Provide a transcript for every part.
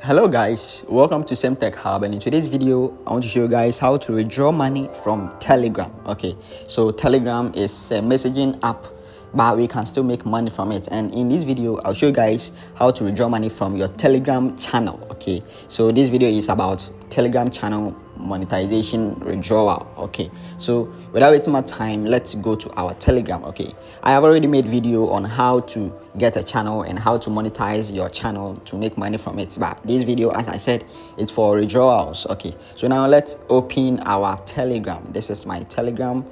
Hello guys, welcome to Same Tech Hub, and in today's video I want to show you guys how to withdraw money from Telegram. Okay, so Telegram is a messaging app, but we can still make money from it, and in this video I'll show you guys how to withdraw money from your Telegram channel. Okay, so this video is about Telegram channel monetization withdrawal. Okay, so without wasting my time, let's go to our Telegram. Okay, I have already made video on how to get a channel and how to monetize your channel to make money from it, but this video, as I said, is for withdrawals. Okay, so now let's open our Telegram. This is my Telegram.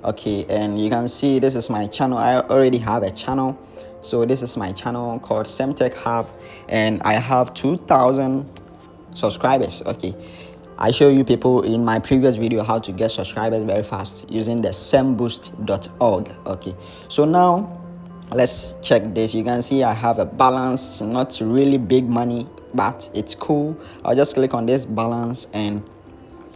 Okay, and you can see this is my channel. I already have a channel, so this is my channel called Same Tech Hub, and I have 2,000 subscribers. Okay, I show you people in my previous video how to get subscribers very fast using the semboost.org. Okay, so now let's check this. You can see I have a balance, not really big money, but it's cool. I'll just click on this balance and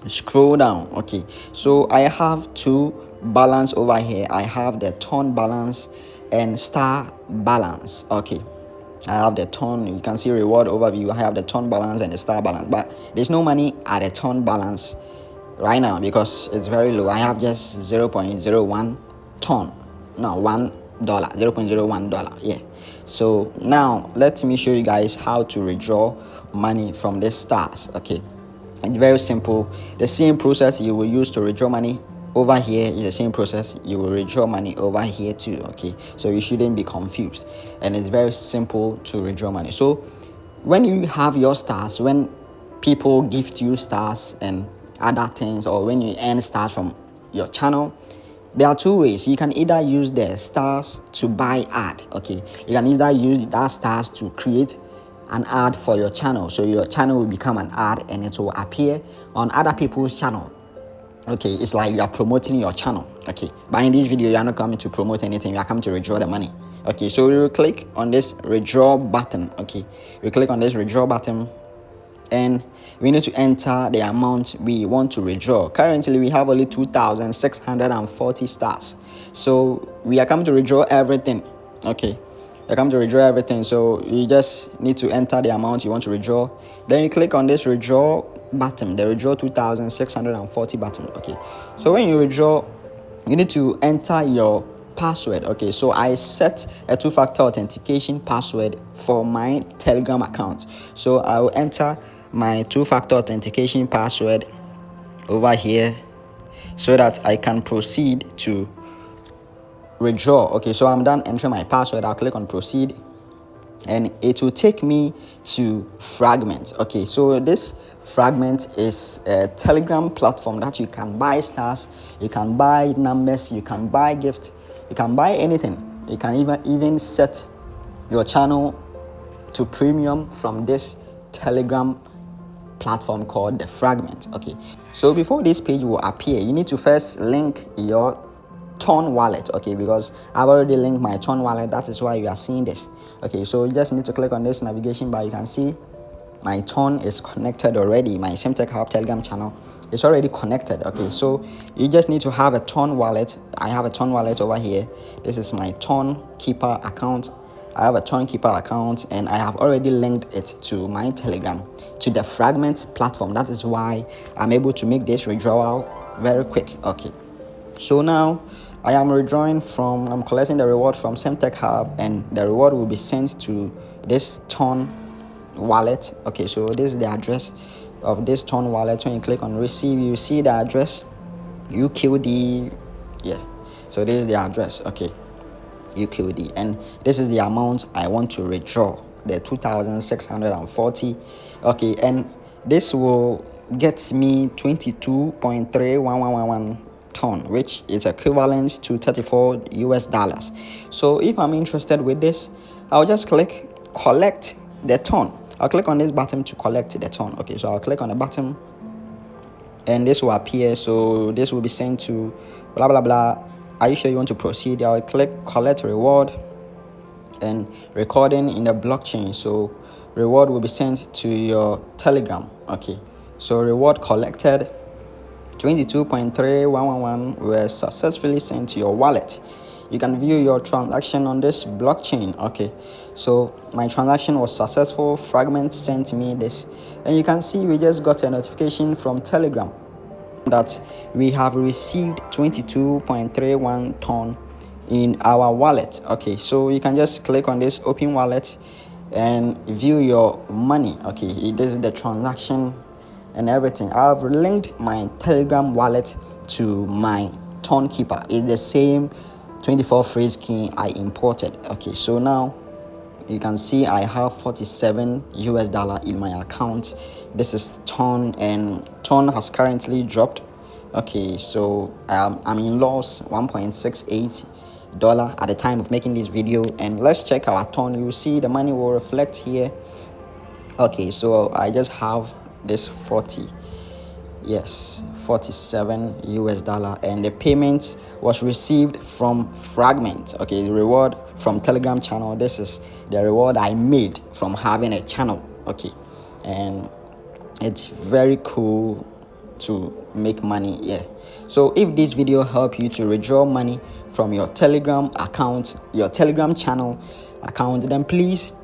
scroll down. Okay, so I have two balance over here. I have the ton balance and star balance. Okay, I have the ton. You can see reward overview. I have the ton balance and the star balance, but there's no money at the ton balance right now because it's very low. I have just 0.01 ton. No, $1, $0.01. Yeah, so now let me show you guys how to withdraw money from the stars. Okay, it's very simple. The same process you will use to withdraw money over here is the same process you will withdraw money over here too. Okay, so you shouldn't be confused, and it's very simple to withdraw money. So when you have your stars, when people gift you stars and other things, or when you earn stars from your channel, there are two ways. You can either use the stars to buy ad. Okay, you can either use that stars to create an ad for your channel, so your channel will become an ad and it will appear on other people's channel. Okay, it's like you are promoting your channel. Okay, but in this video you are not coming to promote anything, you are coming to withdraw the money. Okay, so we will click on this withdraw button. Okay, we click on this withdraw button and we need to enter the amount we want to withdraw. Currently we have only 2,640 stars, so we are coming to withdraw everything. Okay, I come to withdraw everything, so you just need to enter the amount you want to withdraw. Then you click on this withdraw button, the withdraw 2,640 button. Okay, so when you withdraw, you need to enter your password. Okay, so I set a two-factor authentication password for my Telegram account, so I will enter my two-factor authentication password over here so that I can proceed to withdraw. Okay, so I'm done entering my password. I'll click on proceed and it will take me to Fragment. Okay, so this Fragment is a Telegram platform that you can buy stars, you can buy numbers, you can buy gift, you can buy anything. You can even set your channel to premium from this Telegram platform called the Fragment. Okay, so before this page will appear, you need to first link your ton wallet. Okay, because I've already linked my ton wallet, that is why you are seeing this. Okay, so you just need to click on this navigation bar. You can see my ton is connected already. My Same Tech Hub Telegram channel is already connected. Okay, so you just need to have a ton wallet. I have a ton wallet over here. This is my ton keeper account. I have a ton keeper account and I have already linked it to my Telegram, to the Fragment platform. That is why I'm able to make this withdrawal very quick. Okay, so now I am I'm collecting the reward from Same Tech Hub, and the reward will be sent to this ton wallet. Okay, so this is the address of this ton wallet. When you click on receive, you see the address UQD. Yeah, so this is the address. Okay, UQD, and this is the amount I want to withdraw, the 2,640. Okay, and this will get me 22.31111 ton, which is equivalent to $34. So if I'm interested with this, I'll just click collect the ton. I'll click on this button to collect the ton. Okay, so I'll click on the button and this will appear. So this will be sent to blah blah blah. Are you sure you want to proceed? I'll click collect reward and recording in the blockchain, so reward will be sent to your Telegram. Okay, so reward collected, 22.3111 were successfully sent to your wallet. you can view your transaction on this blockchain. Okay, so my transaction was successful. Fragment sent me this, and you can see we just got a notification from Telegram that we have received 22.31 ton in our wallet. Okay, so you can just click on this open wallet and view your money. Okay, this is the transaction and everything. I've linked my Telegram wallet to my ton keeper. It's the same 24 phrase key I imported. Okay, so now you can see I have 47 US dollar in my account. This is ton, and ton has currently dropped. Okay, so I'm in loss 1.68 dollar at the time of making this video. And let's check our ton. You see the money will reflect here. Okay, so I just have this 47 US dollar, and the payment was received from Fragment. Okay, the reward from Telegram channel. This is the reward I made from having a channel. Okay, and it's very cool to make money. Yeah, so if this video helped you to withdraw money from your Telegram account, your Telegram channel account, then please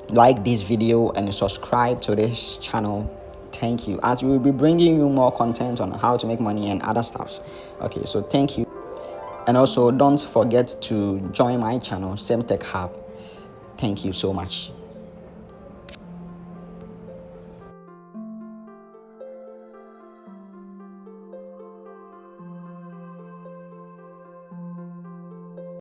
like this video and subscribe to this channel. Thank you, as we will be bringing you more content on how to make money and other stuffs. Okay, so thank you, and also don't forget to join my channel, Semtech Hub. Thank you so much.